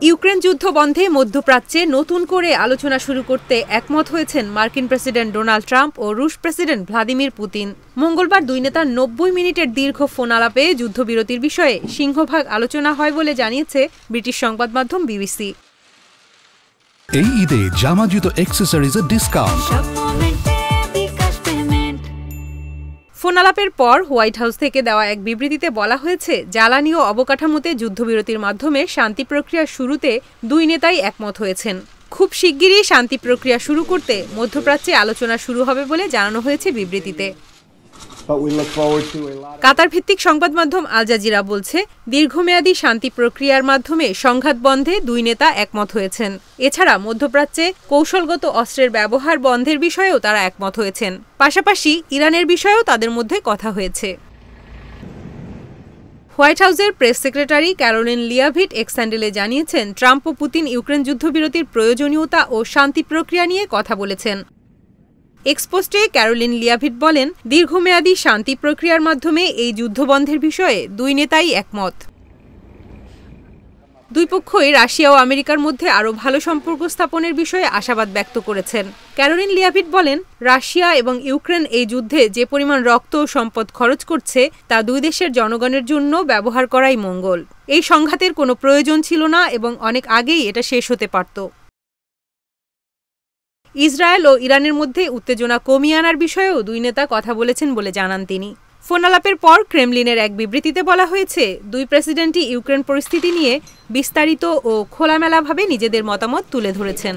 Ukraine যুদ্ধ বন্ধে মধ্যপ্রাচ্যে নতুন করে আলোচনা শুরু করতে একমত হয়েছেন মার্কিন প্রেসিডেন্ট ডোনাল্ড ট্রাম্প ও রুশ প্রেসিডেন্ট ভ্লাদিমির পুতিন। মঙ্গলবার দুই নেতার ৯০ মিনিটের দীর্ঘ ফোন আলাপে যুদ্ধবিরতির বিষয়ে সিংহভাগ আলোচনা হয় বলে জানিয়েছে ব্রিটিশ সংবাদ মাধ্যম বিবিসি। এই ঈদে জামা জুতো অ্যাকসেসরিজের ডিসকাউন্ট। ফোন আলাপের পর হোয়াইট হাউস থেকে দেওয়া এক বিবৃতিতে বলা হয়েছে, জ্বালানি ও অবকাঠামোতে যুদ্ধবিরতির মাধ্যমে শান্তি প্রক্রিয়া শুরুতে দুই নেতাই একমত হয়েছেন। খুব শিগগিরই শান্তি প্রক্রিয়া শুরু করতে মধ্যপ্রাচ্যে আলোচনা শুরু হবে বলে জানানো হয়েছে বিবৃতিতে। কাতার ভিত্তিক সংবাদ মাধ্যম আল জাজিরা বলছে, দীর্ঘমেয়াদী শান্তি প্রক্রিয়ার মাধ্যমে সংঘাত বন্ধে দুই নেতা একমত হয়েছেন। এছাড়া মধ্যপ্রাচ্যে কৌশলগত অস্ত্রের ব্যবহার বন্ধের বিষয়েও তারা একমত হয়েছেন। পাশাপাশি ইরানের বিষয়েও তাদের মধ্যে কথা হয়েছে। হোয়াইট হাউসের প্রেস সেক্রেটারি ক্যারোলিন লিয়াভিট এক্স হ্যান্ডেলে জানিয়েছেন, ট্রাম্প ও পুতিন ইউক্রেন যুদ্ধবিরতির প্রয়োজনীয়তা ও শান্তি প্রক্রিয়া নিয়ে কথা বলেছেন। এক্সপোস্টে ক্যারোলিন লিয়াভিট বলেন, দীর্ঘমেয়াদী শান্তি প্রক্রিয়ার মাধ্যমে এই যুদ্ধবন্ধের বিষয়ে দুই নেতাই একমত। দুই পক্ষই রাশিয়া ও আমেরিকার মধ্যে আরও ভালো সম্পর্ক স্থাপনের বিষয়ে আশাবাদ ব্যক্ত করেছেন। ক্যারোলিন লিয়াভিট বলেন, রাশিয়া এবং ইউক্রেন এই যুদ্ধে যে পরিমাণ রক্ত ও সম্পদ খরচ করছে তা দুই দেশের জনগণের জন্য ব্যবহার করাই মঙ্গল। এই সংঘাতের কোনো প্রয়োজন ছিল না এবং অনেক আগেই এটা শেষ হতে পারত। ইসরায়েল ও ইরানের মধ্যে উত্তেজনা কমিয়ে আনার বিষয়েও দুই নেতা কথা বলেছেন বলে জানান তিনি। ফোন আলাপের পর ক্রেমলিনের এক বিবৃতিতে বলা হয়েছে, দুই প্রেসিডেন্টই ইউক্রেন পরিস্থিতি নিয়ে বিস্তারিত ও খোলামেলাভাবে নিজেদের মতামত তুলে ধরেছেন।